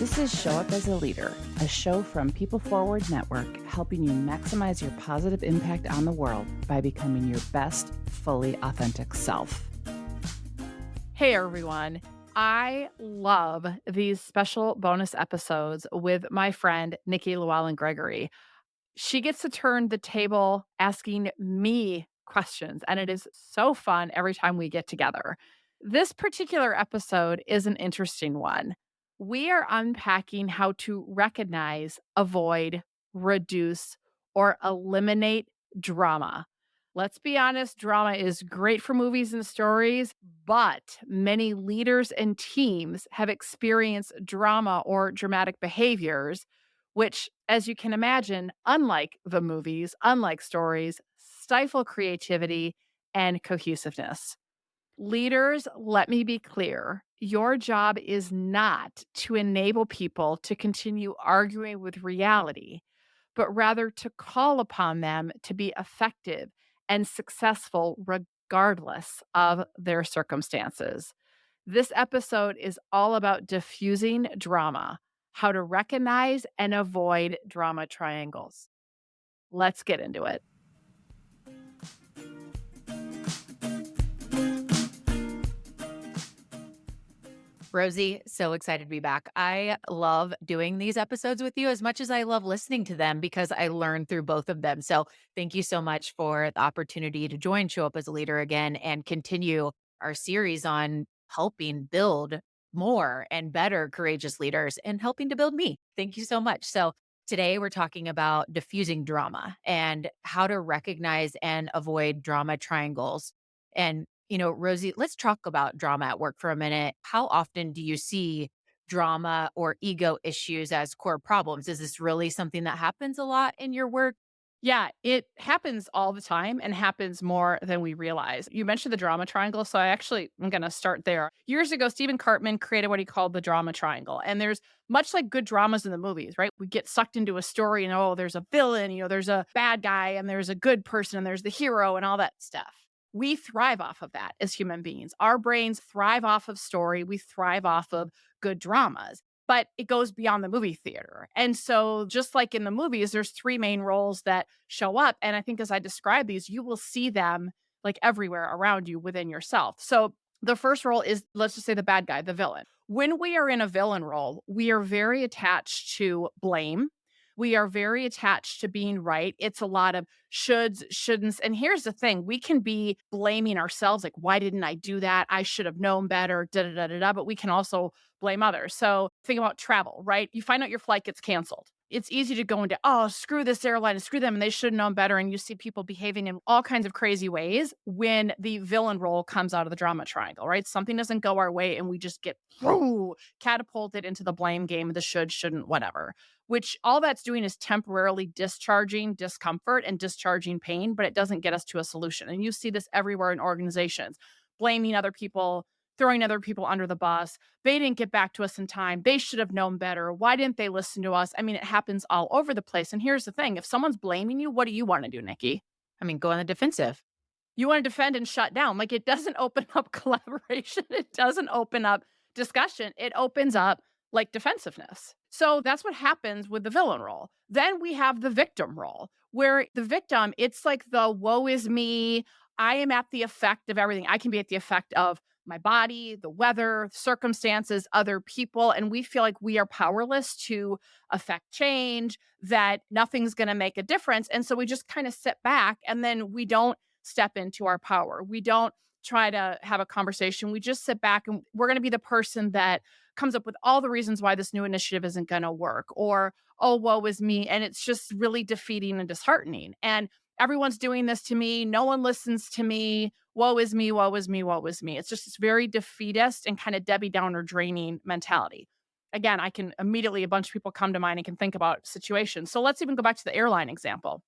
This is Show Up as a Leader, a show from People Forward Network, helping you maximize your positive impact on the world by becoming your best, fully authentic self. Hey, everyone. I love these special bonus episodes with my friend, Nikki, Lewallen, Gregory. She gets to turn the table asking me questions, and it is so fun every time we get together. This particular episode is an interesting one. We are unpacking how to recognize, avoid, reduce, or eliminate drama. Let's be honest, drama is great for movies and stories, but many leaders and teams have experienced drama or dramatic behaviors which, as you can imagine, unlike the movies, unlike stories, stifle creativity and cohesiveness. Leaders, let me be clear. Your job is not to enable people to continue arguing with reality, but rather to call upon them to be effective and successful regardless of their circumstances. This episode is all about diffusing drama, how to recognize and avoid drama triangles. Let's get into it. Rosie, so excited to be back. I love doing these episodes with you as much as I love listening to them because I learn through both of them. So thank you so much for the opportunity to join Show Up as a Leader again and continue our series on helping build more and better courageous leaders and helping to build me. Thank you so much. So today we're talking about diffusing drama and how to recognize and avoid drama triangles. And Rosie, let's talk about drama at work for a minute. How often do you see drama or ego issues as core problems? Is this really something that happens a lot in your work? Yeah, it happens all the time and happens more than we realize. You mentioned the drama triangle, so I'm going to start there. Years ago, Stephen Cartman created what he called the drama triangle. And there's much like good dramas in the movies, right? We get sucked into a story and there's a villain, there's a bad guy and there's a good person and there's the hero and all that stuff. We thrive off of that as human beings. Our brains thrive off of story. We thrive off of good dramas. But it goes beyond the movie theater. And so just like in the movies, there's three main roles that show up. And I think as I describe these, you will see them like everywhere around you within yourself. So the first role is, let's just say the bad guy, the villain. When we are in a villain role, we are very attached to blame. We are very attached to being right. It's a lot of shoulds, shouldn'ts. And here's the thing, we can be blaming ourselves, like, why didn't I do that? I should have known better, da da da da da. But we can also blame others. So think about travel, right? You find out your flight gets canceled. It's easy to go into, oh, screw this airline and screw them, and they should have known better. And you see people behaving in all kinds of crazy ways when the villain role comes out of the drama triangle, right? Something doesn't go our way and we just get catapulted into the blame game, the should, shouldn't, whatever, which all that's doing is temporarily discharging discomfort and discharging pain, but it doesn't get us to a solution. And you see this everywhere in organizations, blaming other people, throwing other people under the bus. They didn't get back to us in time. They should have known better. Why didn't they listen to us? I mean, it happens all over the place. And here's the thing. If someone's blaming you, what do you want to do, Nikki? Go on the defensive. You want to defend and shut down. Like, it doesn't open up collaboration. It doesn't open up discussion. It opens up like defensiveness. So that's what happens with the villain role. Then we have the victim role, where the victim, it's like the woe is me. I am at the effect of everything. I can be at the effect of my body, the weather, circumstances, other people. And we feel like we are powerless to affect change, that nothing's going to make a difference. And so we just kind of sit back and then we don't step into our power. We don't try to have a conversation. We just sit back and we're going to be the person that comes up with all the reasons why this new initiative isn't going to work, or, oh, woe is me. And it's just really defeating and disheartening. And everyone's doing this to me. No one listens to me. Woe is me, woe is me, woe is me. It's just this very defeatist and kind of Debbie Downer draining mentality. Again, a bunch of people come to mind and can think about situations. So let's even go back to the airline example.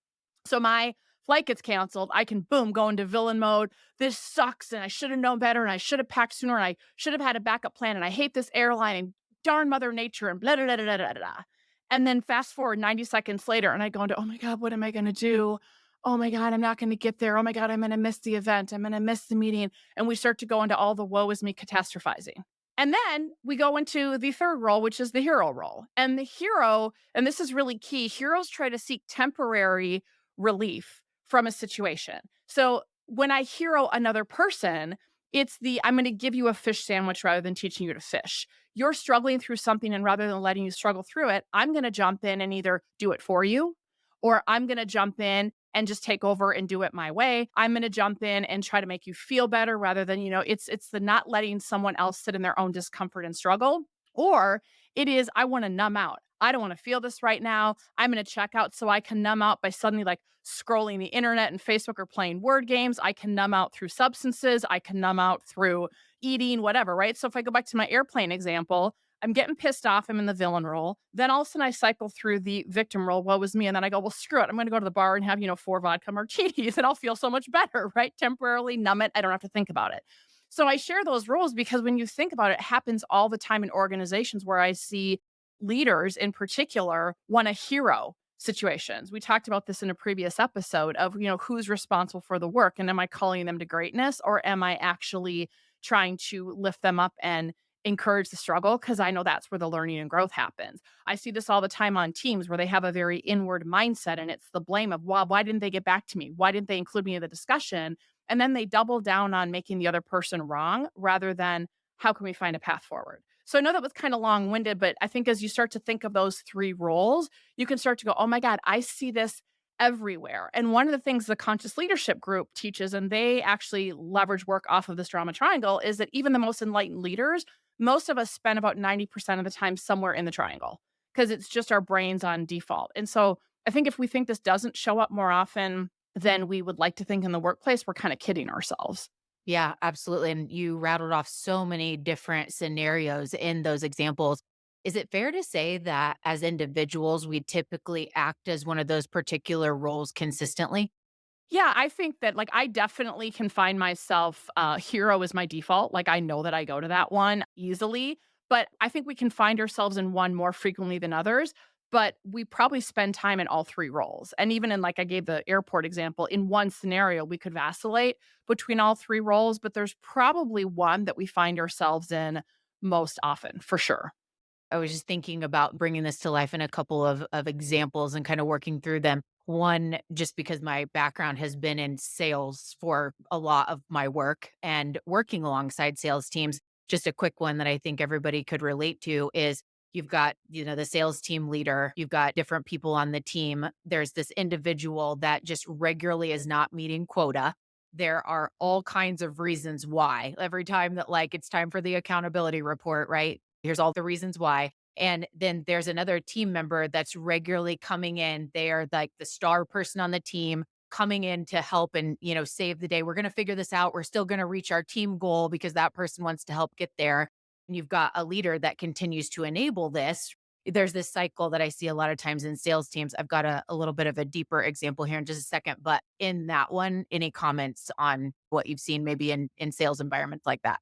So my flight gets canceled. I can, go into villain mode. This sucks. And I should have known better. And I should have packed sooner. And I should have had a backup plan. And I hate this airline and darn Mother Nature and blah, blah, blah, blah, blah, blah. And then fast forward 90 seconds later and I go into, oh my God, what am I going to do? Oh my God, I'm not going to get there. Oh my God, I'm going to miss the event. I'm going to miss the meeting. And we start to go into all the woe is me catastrophizing. And then we go into the third role, which is the hero role. And the hero, and this is really key, heroes try to seek temporary relief from a situation. So when I hero another person, it's the I'm going to give you a fish sandwich rather than teaching you to fish. You're struggling through something, and rather than letting you struggle through it, I'm going to jump in and either do it for you, or I'm going to jump in and just take over and do it my way. I'm going to jump in and try to make you feel better rather than, it's the not letting someone else sit in their own discomfort and struggle. Or it is, I want to numb out. I don't want to feel this right now. I'm going to check out so I can numb out by suddenly like scrolling the internet and Facebook or playing word games. I can numb out through substances. I can numb out through eating, whatever, right? So if I go back to my airplane example, I'm getting pissed off. I'm in the villain role. Then all of a sudden I cycle through the victim role. Woe was me. And then I go, well, screw it. I'm going to go to the bar and have, 4 vodka martinis and I'll feel so much better, right? Temporarily numb it. I don't have to think about it. So I share those roles because when you think about it, it happens all the time in organizations where I see leaders in particular want to hero situations. We talked about this in a previous episode of, who's responsible for the work and am I calling them to greatness or am I actually trying to lift them up and encourage the struggle because I know that's where the learning and growth happens. I see this all the time on teams where they have a very inward mindset and it's the blame of, well, why didn't they get back to me? Why didn't they include me in the discussion? And then they double down on making the other person wrong rather than how can we find a path forward? So I know that was kind of long winded, but I think as you start to think of those three roles, you can start to go, oh my God, I see this everywhere. And one of the things the conscious leadership group teaches, and they actually leverage work off of this drama triangle, is that even the most enlightened leaders, most of us spend about 90% of the time somewhere in the triangle because it's just our brains on default. And so I think if we think this doesn't show up more often than we would like to think in the workplace, we're kind of kidding ourselves. Yeah, absolutely. And you rattled off so many different scenarios in those examples. Is it fair to say that as individuals, we typically act as one of those particular roles consistently? Yeah, I think that, like, I definitely can find myself, hero is my default, like, I know that I go to that one easily, but I think we can find ourselves in one more frequently than others, but we probably spend time in all 3 roles, and even in, like, I gave the airport example, in one scenario, we could vacillate between all 3 roles, but there's probably one that we find ourselves in most often, for sure. I was just thinking about bringing this to life in a couple of examples and kind of working through them. One, just because my background has been in sales for a lot of my work and working alongside sales teams. Just a quick one that I think everybody could relate to is you've got, the sales team leader, you've got different people on the team. There's this individual that just regularly is not meeting quota. There are all kinds of reasons why. Every time that like it's time for the accountability report, right? Here's all the reasons why. And then there's another team member that's regularly coming in. They are like the star person on the team coming in to help and, save the day. We're going to figure this out. We're still going to reach our team goal because that person wants to help get there. And you've got a leader that continues to enable this. There's this cycle that I see a lot of times in sales teams. I've got a little bit of a deeper example here in just a second. But in that one, any comments on what you've seen maybe in sales environments like that?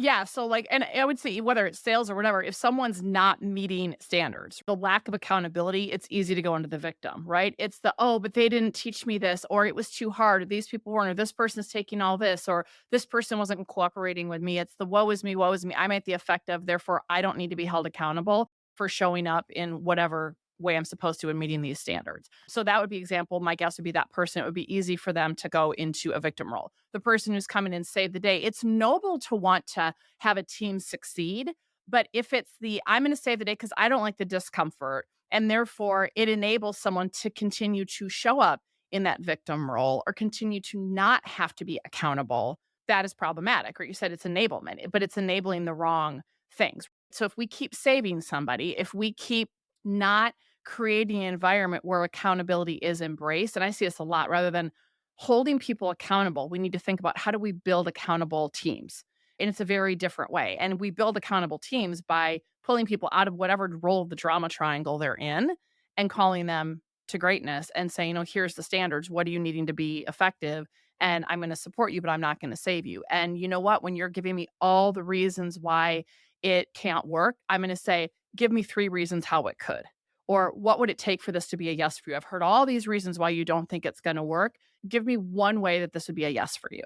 Yeah, so, like, and I would say whether it's sales or whatever, if someone's not meeting standards, the lack of accountability, it's easy to go into the victim, right? It's the, "Oh, but they didn't teach me this," or "It was too hard," or "These people weren't," or "This person's taking all this," or "This person wasn't cooperating with me." It's the woe is me, I'm at the effect of, therefore, I don't need to be held accountable for showing up in whatever way I'm supposed to in meeting these standards. So that would be example. My guess would be that person, it would be easy for them to go into a victim role. The person who's coming in save the day. It's noble to want to have a team succeed, but if it's the I'm going to save the day because I don't like the discomfort, and therefore it enables someone to continue to show up in that victim role or continue to not have to be accountable, that is problematic. Or you said it's enablement, but it's enabling the wrong things. So if we keep saving somebody, if we keep not creating an environment where accountability is embraced, and I see this a lot, rather than holding people accountable, we need to think about how do we build accountable teams? And it's a very different way. And we build accountable teams by pulling people out of whatever role of the drama triangle they're in and calling them to greatness and saying, here's the standards. What are you needing to be effective? And I'm going to support you, but I'm not going to save you. And you know what? When you're giving me all the reasons why it can't work, I'm going to say, give me 3 reasons how it could. Or what would it take for this to be a yes for you? I've heard all these reasons why you don't think it's going to work. Give me one way that this would be a yes for you.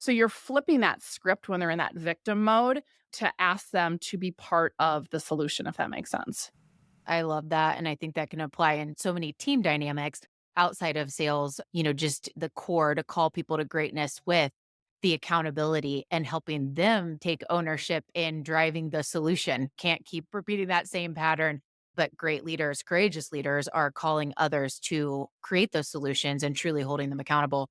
So you're flipping that script when they're in that victim mode to ask them to be part of the solution, if that makes sense. I love that. And I think that can apply in so many team dynamics outside of sales, just the core to call people to greatness with the accountability and helping them take ownership in driving the solution. Can't keep repeating that same pattern. But great leaders, courageous leaders are calling others to create those solutions and truly holding them accountable.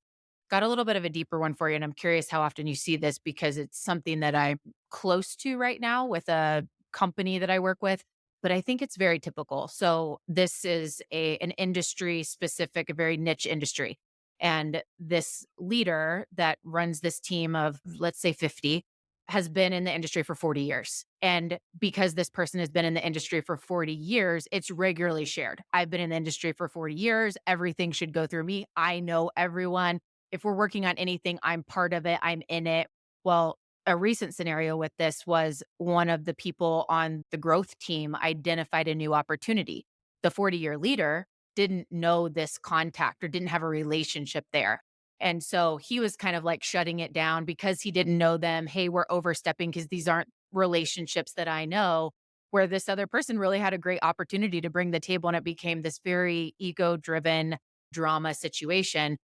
Got a little bit of a deeper one for you. And I'm curious how often you see this because it's something that I'm close to right now with a company that I work with, but I think it's very typical. So this is an industry specific, a very niche industry. And this leader that runs this team of, let's say, 50 has been in the industry for 40 years. And because this person has been in the industry for 40 years, it's regularly shared. I've been in the industry for 40 years. Everything should go through me. I know everyone. If we're working on anything, I'm part of it. I'm in it. Well, a recent scenario with this was one of the people on the growth team identified a new opportunity. The 40-year leader didn't know this contact or didn't have a relationship there. And so he was kind of like shutting it down because he didn't know them. Hey, we're overstepping because these aren't relationships that I know. Where this other person really had a great opportunity to bring the table, and it became this very ego driven drama situation.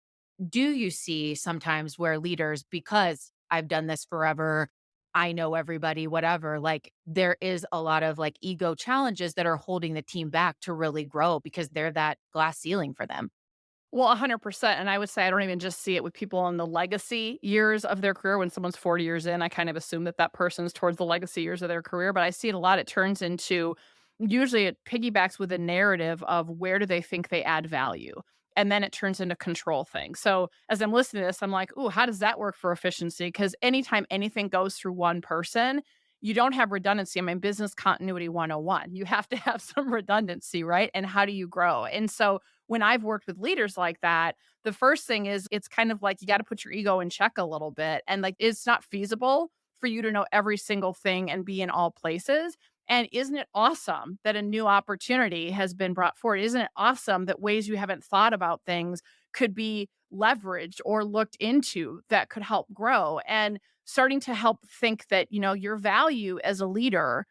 Do you see sometimes where leaders, because I've done this forever, I know everybody, whatever, like there is a lot of like ego challenges that are holding the team back to really grow because they're that glass ceiling for them? Well, 100%, and I would say I don't even just see it with people in the legacy years of their career. When someone's 40 years in, I kind of assume that that person's towards the legacy years of their career, but I see it a lot. It turns into usually it piggybacks with a narrative of where do they think they add value, and then it turns into control thing. So, as I'm listening to this, I'm like, "Ooh, how does that work for efficiency?" Because anytime anything goes through one person, you don't have redundancy. I mean, business continuity 101. You have to have some redundancy, right? And how do you grow? And so when I've worked with leaders like that, the first thing is it's kind of like you got to put your ego in check a little bit. And like, it's not feasible for you to know every single thing and be in all places. And isn't it awesome that a new opportunity has been brought forward? Isn't it awesome that ways you haven't thought about things could be leveraged or looked into that could help grow? And starting to help think that, your value as a leader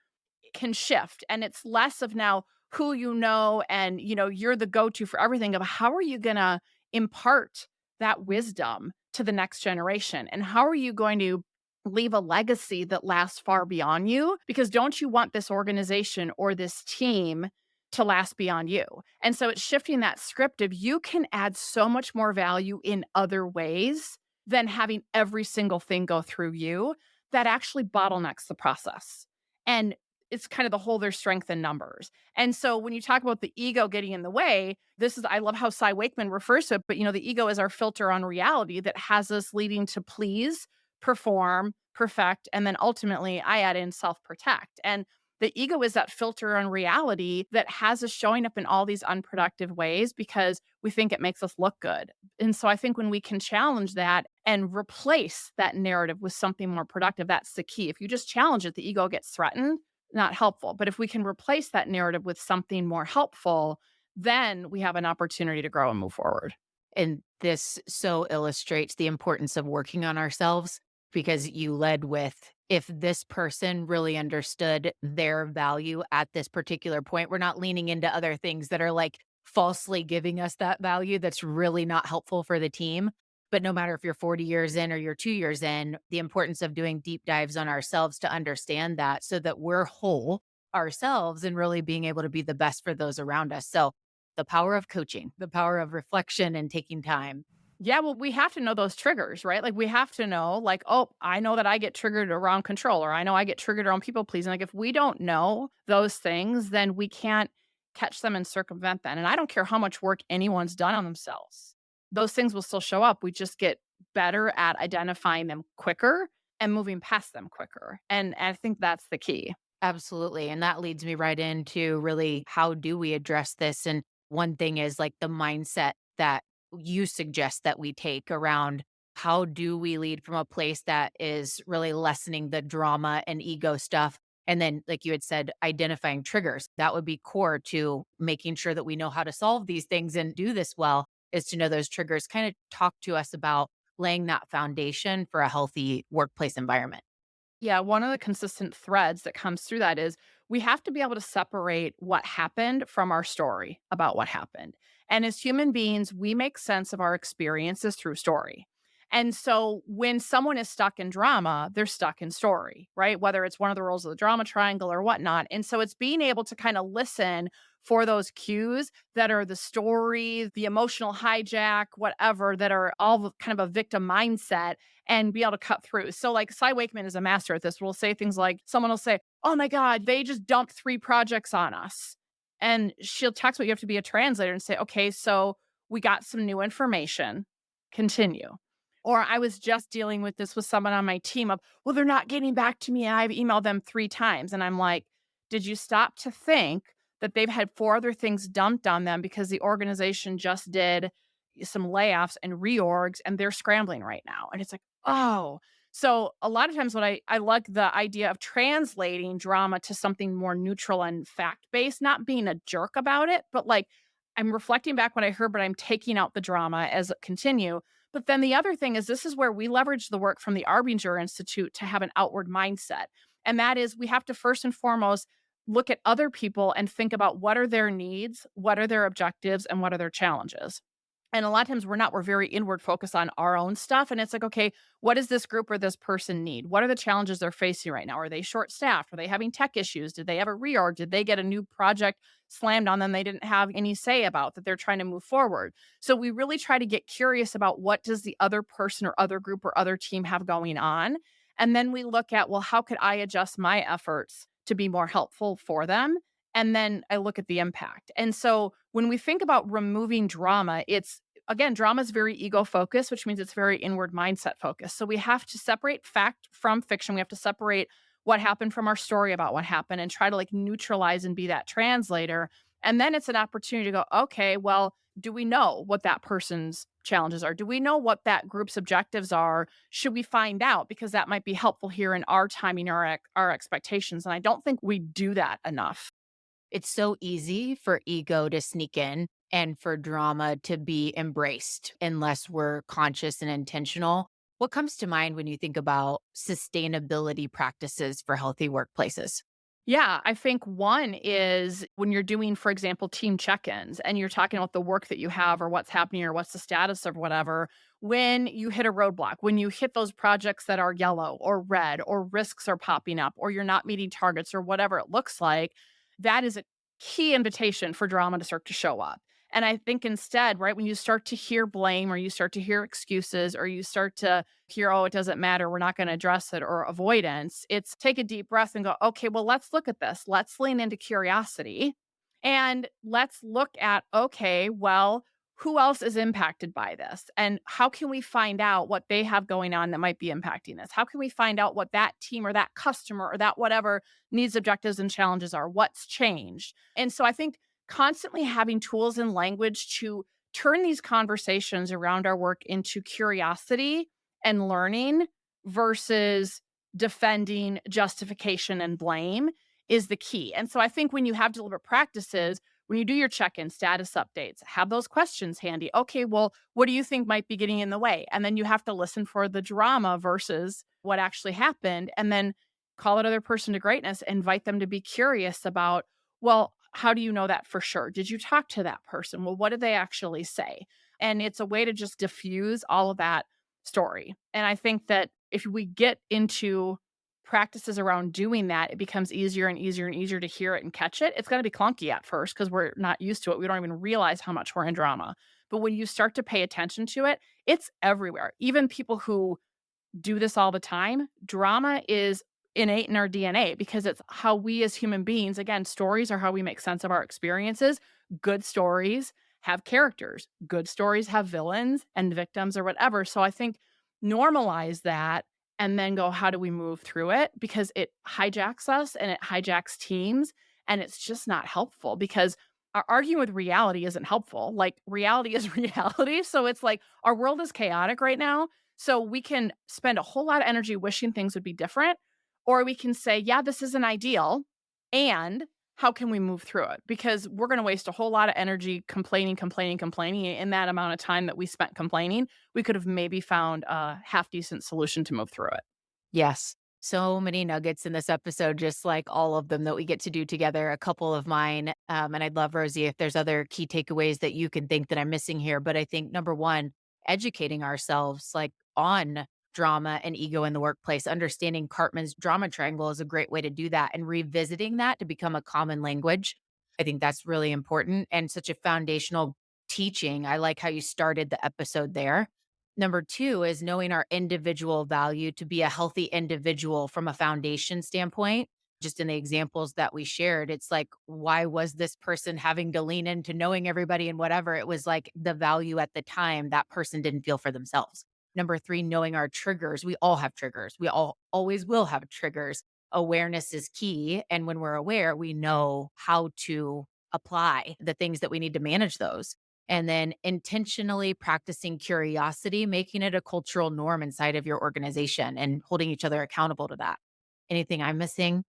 can shift and it's less of now who you know and you're the go-to for everything of how are you going to impart that wisdom to the next generation and how are you going to leave a legacy that lasts far beyond you because don't you want this organization or this team to last beyond you. And so it's shifting that script of you can add so much more value in other ways than having every single thing go through you that actually bottlenecks the process. And it's kind of the whole their strength in numbers. And so when you talk about the ego getting in the way, this is I love how Cy Wakeman refers to it, but the ego is our filter on reality that has us leading to please, perform, perfect, and then ultimately I add in self-protect. And the ego is that filter on reality that has us showing up in all these unproductive ways because we think it makes us look good. And so I think when we can challenge that and replace that narrative with something more productive, that's the key. If you just challenge it, the ego gets threatened, not helpful. But if we can replace that narrative with something more helpful, then we have an opportunity to grow and move forward. And this so illustrates the importance of working on ourselves because you led with if this person really understood their value at this particular point, we're not leaning into other things that are like falsely giving us that value that's really not helpful for the team. But no matter if you're 40 years in or you're 2 years in, the importance of doing deep dives on ourselves to understand that so that we're whole ourselves and really being able to be the best for those around us. So the power of coaching, the power of reflection and taking time. Yeah, well, we have to know those triggers, right? Like we have to know, like, oh, I know that I get triggered around control, or I know I get triggered around people pleasing. Like if we don't know those things, then we can't catch them and circumvent them. And I don't care how much work anyone's done on themselves. Those things will still show up. We just get better at identifying them quicker and moving past them quicker. And I think that's the key. Absolutely. And that leads me right into really how do we address this? And one thing is like the mindset that you suggest that we take around how do we lead from a place that is really lessening the drama and ego stuff. And then, like you had said, identifying triggers. That would be core to making sure that we know how to solve these things and do this well, is to know those triggers. Kind of talk to us about laying that foundation for a healthy workplace environment. Yeah, one of the consistent threads that comes through that is we have to be able to separate what happened from our story about what happened. And as human beings, we make sense of our experiences through story. And so when someone is stuck in drama, they're stuck in story, right? Whether it's one of the roles of the drama triangle or whatnot. And so it's being able to kind of listen for those cues that are the story, the emotional hijack, whatever, that are all kind of a victim mindset and be able to cut through. So like Cy Wakeman is a master at this. We'll say things like someone will say, "Oh my God, they just dumped 3 projects on us." And she'll text me, you have to be a translator and say, "Okay, so we got some new information. Continue." Or I was just dealing with this with someone on my team of, well, they're not getting back to me. I've emailed them 3 times. And I'm like, did you stop to think that they've had 4 other things dumped on them because the organization just did some layoffs and reorgs and they're scrambling right now? And it's like, oh, so a lot of times what I like the idea of translating drama to something more neutral and fact-based, not being a jerk about it, but like I'm reflecting back what I heard, but I'm taking out the drama as it continue. But then the other thing is this is where we leverage the work from the Arbinger Institute to have an outward mindset. And that is we have to first and foremost look at other people and think about what are their needs, what are their objectives, and what are their challenges. And a lot of times we're not, we're very inward focused on our own stuff. And it's like, okay, what does this group or this person need? What are the challenges they're facing right now? Are they short staffed? Are they having tech issues? Did they have a reorg? Did they get a new project slammed on them they didn't have any say about that they're trying to move forward? So we really try to get curious about what does the other person or other group or other team have going on. And then we look at, well, how could I adjust my efforts to be more helpful for them? And then I look at the impact. And so when we think about removing drama, it's again, drama is very ego focused, which means it's very inward mindset focused. So we have to separate fact from fiction. We have to separate what happened from our story about what happened and try to like neutralize and be that translator. And then it's an opportunity to go, okay, well, do we know what that person's challenges are? Do we know what that group's objectives are? Should we find out? Because that might be helpful here in our timing, our expectations. And I don't think we do that enough. It's so easy for ego to sneak in and for drama to be embraced unless we're conscious and intentional. What comes to mind when you think about sustainability practices for healthy workplaces? Yeah, I think one is when you're doing, for example, team check ins and you're talking about the work that you have or what's happening or what's the status of whatever. When you hit a roadblock, when you hit those projects that are yellow or red or risks are popping up or you're not meeting targets or whatever it looks like, that is a key invitation for drama to start to show up. And I think instead, right, when you start to hear blame or you start to hear excuses or you start to hear, oh, it doesn't matter, we're not going to address it or avoidance, it's take a deep breath and go, okay, well, let's look at this. Let's lean into curiosity and let's look at, okay, well, who else is impacted by this? And how can we find out what they have going on that might be impacting this? How can we find out what that team or that customer or that whatever needs, objectives, and challenges are? What's changed? And so I think constantly having tools and language to turn these conversations around our work into curiosity and learning versus defending justification and blame is the key. And so I think when you have deliberate practices, when you do your check-in status updates, have those questions handy. Okay, well, what do you think might be getting in the way? And then you have to listen for the drama versus what actually happened and then call that other person to greatness, invite them to be curious about, well, how do you know that for sure? Did you talk to that person? Well, what did they actually say? And it's a way to just diffuse all of that story. And I think that if we get into practices around doing that, it becomes easier and easier and easier to hear it and catch it. It's going to be clunky at first because we're not used to it. We don't even realize how much we're in drama. But when you start to pay attention to it, it's everywhere. Even people who do this all the time, drama is innate in our DNA because it's how we as human beings, again, stories are how we make sense of our experiences. Good stories have characters, good stories have villains and victims or whatever. So I think normalize that and then go, how do we move through it? Because it hijacks us and it hijacks teams. And it's just not helpful because arguing with reality isn't helpful. Like reality is reality. So it's like our world is chaotic right now. So we can spend a whole lot of energy wishing things would be different, or we can say, yeah, this isn't ideal. And how can we move through it? Because we're going to waste a whole lot of energy complaining. In that amount of time that we spent complaining, we could have maybe found a half decent solution to move through it. Yes. So many nuggets in this episode, just like all of them that we get to do together. A couple of mine, and I'd love, Rosie, if there's other key takeaways that you can think that I'm missing here. But I think number one, educating ourselves like on drama and ego in the workplace, understanding Cartman's drama triangle is a great way to do that, and revisiting that to become a common language. I think that's really important and such a foundational teaching. I like how you started the episode there. Number two is knowing our individual value to be a healthy individual from a foundation standpoint. Just in the examples that we shared, it's like, why was this person having to lean into knowing everybody and whatever? It was like the value at the time that person didn't feel for themselves. Number three, knowing our triggers. We all have triggers. We all always will have triggers. Awareness is key. And when we're aware, we know how to apply the things that we need to manage those. And then intentionally practicing curiosity, making it a cultural norm inside of your organization and holding each other accountable to that. Anything I'm missing?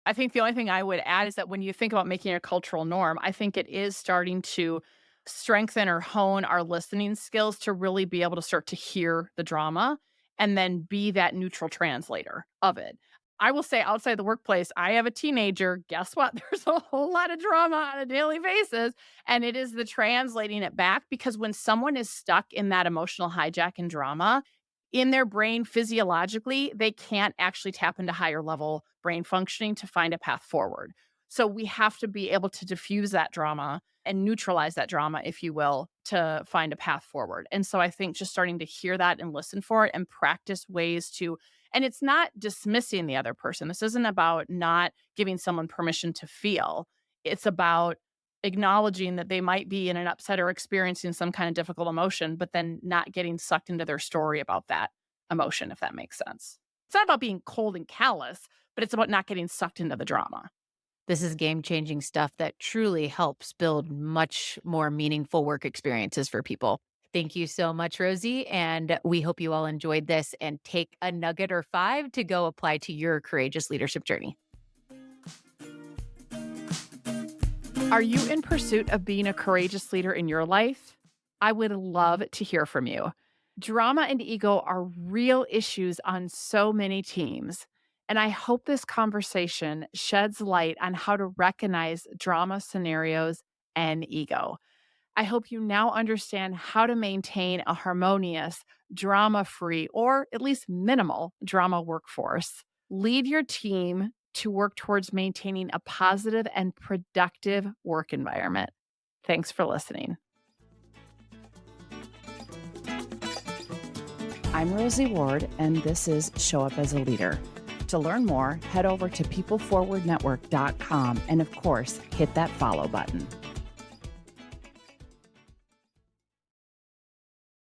I think the only thing I would add is that when you think about making a cultural norm, I think it is starting to strengthen or hone our listening skills to really be able to start to hear the drama and then be that neutral translator of it. I will say outside the workplace, I have a teenager. Guess what? There's a whole lot of drama on a daily basis. And it is the translating it back because when someone is stuck in that emotional hijack and drama, in their brain physiologically, they can't actually tap into higher level brain functioning to find a path forward. So we have to be able to diffuse that drama and neutralize that drama, if you will, to find a path forward. And so I think just starting to hear that and listen for it and practice ways to, and it's not dismissing the other person. This isn't about not giving someone permission to feel. It's about acknowledging that they might be in an upset or experiencing some kind of difficult emotion, but then not getting sucked into their story about that emotion, if that makes sense. It's not about being cold and callous, but it's about not getting sucked into the drama. This is game changing stuff that truly helps build much more meaningful work experiences for people. Thank you so much, Rosie. And we hope you all enjoyed this and take a nugget or five to go apply to your courageous leadership journey. Are you in pursuit of being a courageous leader in your life? I would love to hear from you. Drama and ego are real issues on so many teams. And I hope this conversation sheds light on how to recognize drama scenarios and ego. I hope you now understand how to maintain a harmonious, drama free, or at least minimal drama workforce. Lead your team to work towards maintaining a positive and productive work environment. Thanks for listening. I'm Rosie Ward, and this is Show Up as a Leader. To learn more, head over to peopleforwardnetwork.com and, of course, hit that follow button.